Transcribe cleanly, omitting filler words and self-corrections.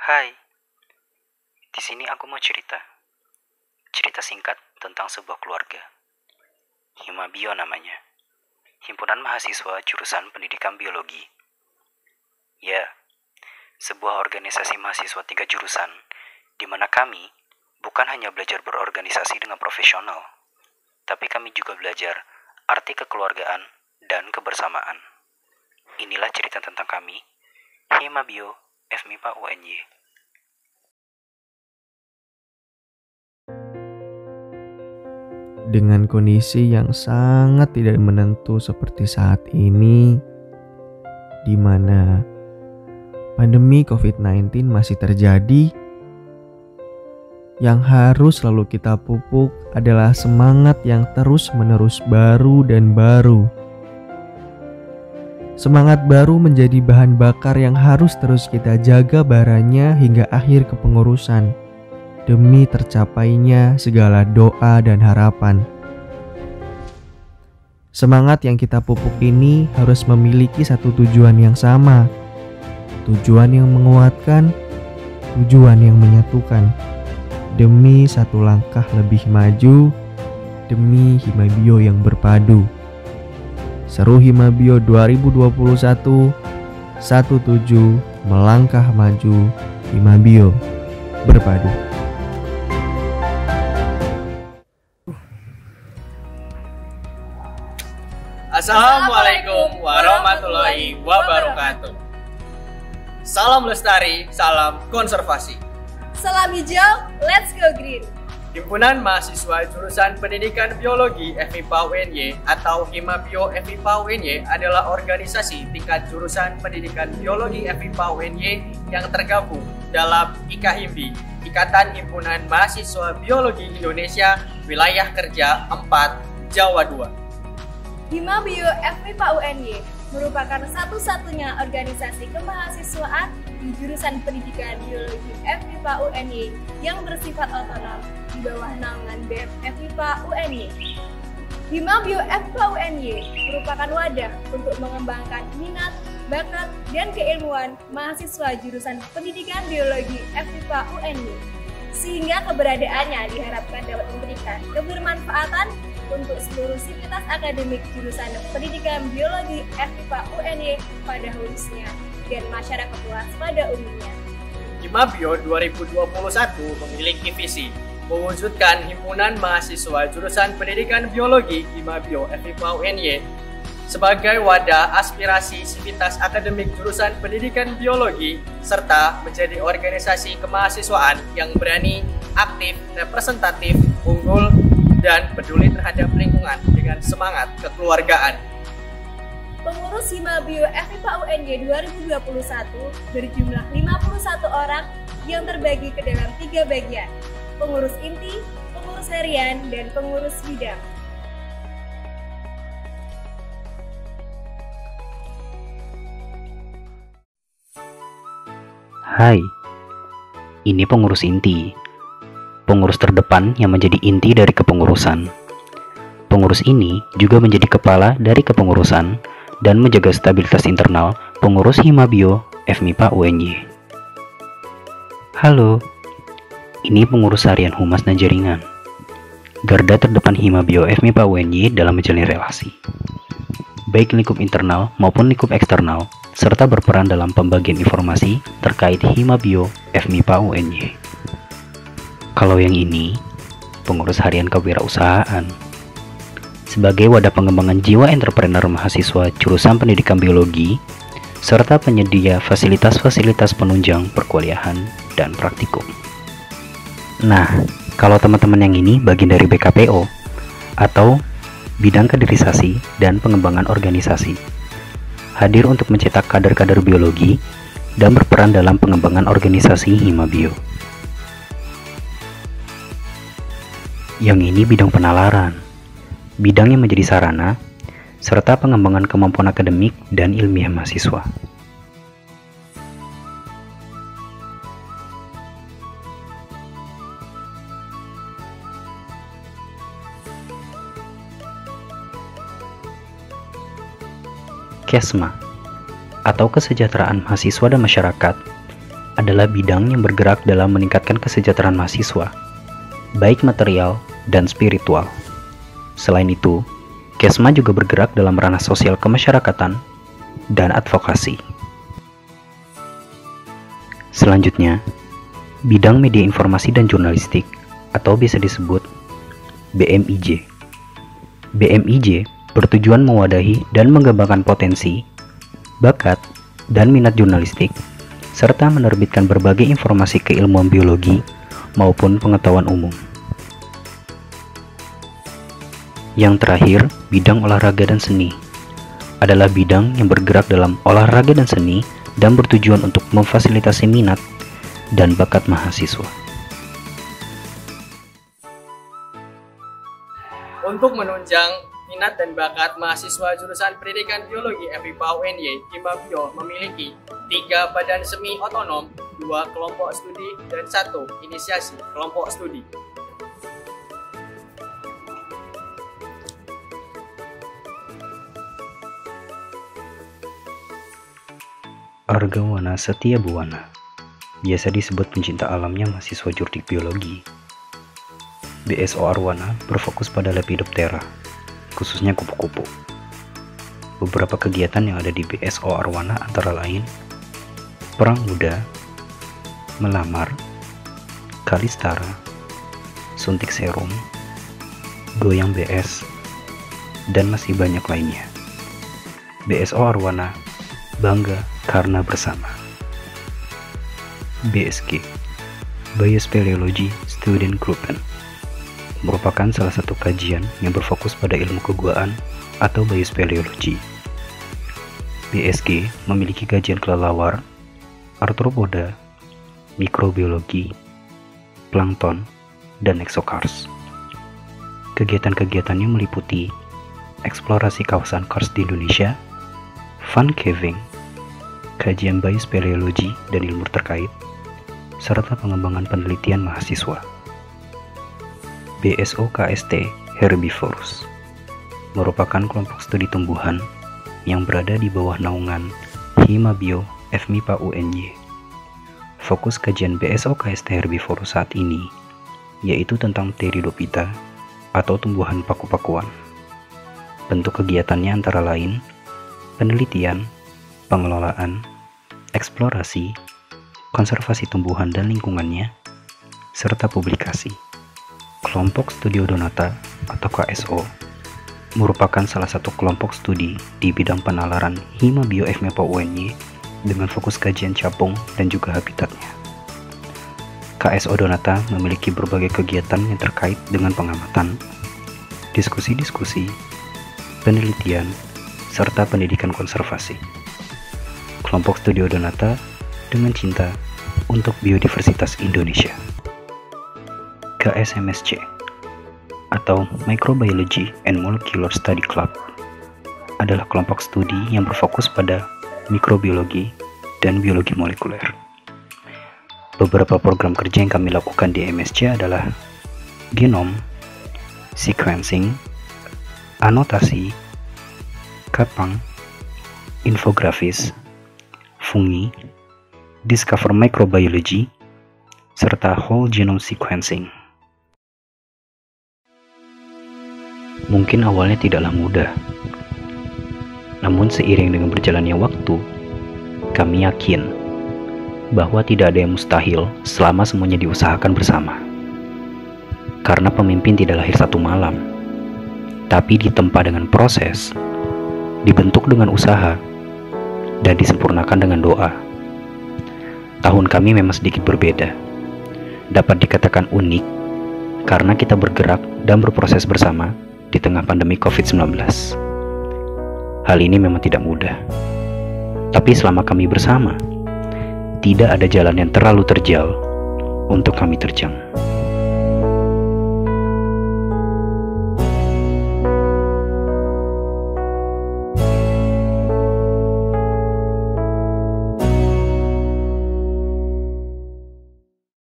Hai, di sini aku mau cerita. Cerita singkat tentang sebuah keluarga. Himabio namanya. Himpunan Mahasiswa Jurusan Pendidikan Biologi. Ya, sebuah organisasi mahasiswa 3 jurusan, di mana kami bukan hanya belajar berorganisasi dengan profesional, tapi kami juga belajar arti kekeluargaan dan kebersamaan. Inilah cerita tentang kami, Himabio FMIPA UNY. Dengan kondisi yang sangat tidak menentu seperti saat ini, di mana pandemi COVID-19 masih terjadi, yang harus selalu kita pupuk adalah semangat yang terus-menerus baru dan baru. Semangat baru menjadi bahan bakar yang harus terus kita jaga baranya hingga akhir kepengurusan, demi tercapainya segala doa dan harapan. Semangat yang kita pupuk ini harus memiliki satu tujuan yang sama, tujuan yang menguatkan, tujuan yang menyatukan, demi satu langkah lebih maju, demi Himabio yang berpadu. Seru Himabio 2021, 17 melangkah maju, Himabio berpadu. Assalamualaikum warahmatullahi wabarakatuh. Salam lestari, salam konservasi. Salam hijau, let's go green. Himpunan Mahasiswa Jurusan Pendidikan Biologi FMIPA UNY atau Himabio FMIPA UNY adalah organisasi tingkat jurusan pendidikan biologi FMIPA UNY yang tergabung dalam IKHIMBI, Ikatan Himpunan Mahasiswa Biologi Indonesia, Wilayah Kerja 4, Jawa 2. Himabio FMIPA UNY merupakan satu-satunya organisasi kemahasiswaan di jurusan pendidikan biologi FMIPA UNY yang bersifat otonom di bawah naungan BEM FMIPA UNY. Himabio FMIPA UNY merupakan wadah untuk mengembangkan minat, bakat, dan keilmuan mahasiswa jurusan pendidikan biologi FMIPA UNY, sehingga keberadaannya diharapkan dapat memberikan kebermanfaatan untuk seluruh sivitas akademik jurusan pendidikan biologi FMIPA UNY pada khususnya dan masyarakat luas pada umumnya. Himabio 2021 memiliki visi mewujudkan himpunan mahasiswa jurusan pendidikan biologi Himabio FMIPA UNY sebagai wadah aspirasi sivitas akademik jurusan pendidikan biologi serta menjadi organisasi kemahasiswaan yang berani, aktif, representatif, unggul, dan peduli terhadap lingkungan dengan semangat kekeluargaan. Pengurus Himabio FMIPA UNY 2021 berjumlah 51 orang yang terbagi ke dalam 3 bagian, pengurus inti, pengurus harian, dan pengurus bidang. Hai, ini pengurus inti. Pengurus terdepan yang menjadi inti dari kepengurusan. Pengurus ini juga menjadi kepala dari kepengurusan dan menjaga stabilitas internal pengurus Himabio FMIPA UNY. Halo, ini pengurus harian Humas dan Jaringan. Garda terdepan Himabio FMIPA UNY dalam menjalin relasi, baik lingkup internal maupun lingkup eksternal, serta berperan dalam pembagian informasi terkait Himabio FMIPA UNY. Kalau yang ini, pengurus harian kewirausahaan. Sebagai wadah pengembangan jiwa entrepreneur mahasiswa jurusan pendidikan biologi, serta penyedia fasilitas-fasilitas penunjang perkuliahan dan praktikum. Nah, kalau teman-teman yang ini bagian dari BKPO, atau Bidang Kaderisasi dan Pengembangan Organisasi, hadir untuk mencetak kader-kader biologi dan berperan dalam pengembangan organisasi Himabio. Yang ini bidang penalaran, bidang yang menjadi sarana, serta pengembangan kemampuan akademik dan ilmiah mahasiswa. KESMA, atau Kesejahteraan Mahasiswa dan Masyarakat, adalah bidang yang bergerak dalam meningkatkan kesejahteraan mahasiswa, baik material dan spiritual. Selain itu, Kesma juga bergerak dalam ranah sosial kemasyarakatan dan advokasi. Selanjutnya, bidang media informasi dan jurnalistik atau biasa disebut BMIJ. BMIJ bertujuan mewadahi dan mengembangkan potensi, bakat, dan minat jurnalistik, serta menerbitkan berbagai informasi keilmuan biologi maupun pengetahuan umum. Yang terakhir, bidang olahraga dan seni adalah bidang yang bergerak dalam olahraga dan seni dan bertujuan untuk memfasilitasi minat dan bakat mahasiswa. Untuk menunjang minat dan bakat mahasiswa jurusan Pendidikan Biologi FIPA UNY, Himabio memiliki 3 badan semi otonom, 2 kelompok studi, dan 1 inisiasi kelompok studi. Argawana Setia Buwana, biasa disebut pencinta alamnya mahasiswa Jurdik Biologi. BSO Arwana berfokus pada Lepidoptera, khususnya kupu-kupu. Beberapa kegiatan yang ada di BSO Arwana antara lain Perang Muda, Melamar, Kalistara, Suntik Serum, Goyang BS, dan masih banyak lainnya. BSO Arwana bangga karena bersama. BSG, Biospeleology Student Groupen, merupakan salah satu kajian yang berfokus pada ilmu keguaan atau biospeleology. BSG memiliki kajian kelelawar, arthropoda, mikrobiologi, plankton, dan exocars. Kegiatan-kegiatannya meliputi eksplorasi kawasan kars di Indonesia, fun caving, kajian biospeleology dan ilmu terkait, serta pengembangan penelitian mahasiswa. BSO KST Herbivorous merupakan kelompok studi tumbuhan yang berada di bawah naungan Himabio FMIPA UNY. Fokus kajian BSO KST Herbivorous saat ini yaitu tentang Pteridophyta atau tumbuhan paku-pakuan. Bentuk kegiatannya antara lain penelitian, pengelolaan, eksplorasi, konservasi tumbuhan dan lingkungannya, serta publikasi. Kelompok Studio Donata atau KSO merupakan salah satu kelompok studi di bidang penalaran Himabio FMIPA UNY dengan fokus kajian capung dan juga habitatnya. KSO Donata memiliki berbagai kegiatan yang terkait dengan pengamatan, diskusi-diskusi, penelitian, serta pendidikan konservasi. Kelompok Studio Donata dengan cinta untuk biodiversitas Indonesia. KSMSC atau Microbiology and Molecular Study Club adalah kelompok studi yang berfokus pada mikrobiologi dan biologi molekuler. Beberapa program kerja yang kami lakukan di MSC adalah genom, sequencing, anotasi, kapang, infografis, fungi, discover microbiology, serta whole genome sequencing. Mungkin awalnya tidaklah mudah, namun seiring dengan berjalannya waktu, kami yakin bahwa tidak ada yang mustahil selama semuanya diusahakan bersama. Karena pemimpin tidak lahir satu malam, tapi ditempa dengan proses, dibentuk dengan usaha, dan disempurnakan dengan doa. Tahun kami memang sedikit berbeda, dapat dikatakan unik karena kita bergerak dan berproses bersama di tengah pandemi COVID-19. Hal ini memang tidak mudah, tapi selama kami bersama, tidak ada jalan yang terlalu terjal untuk kami terjang.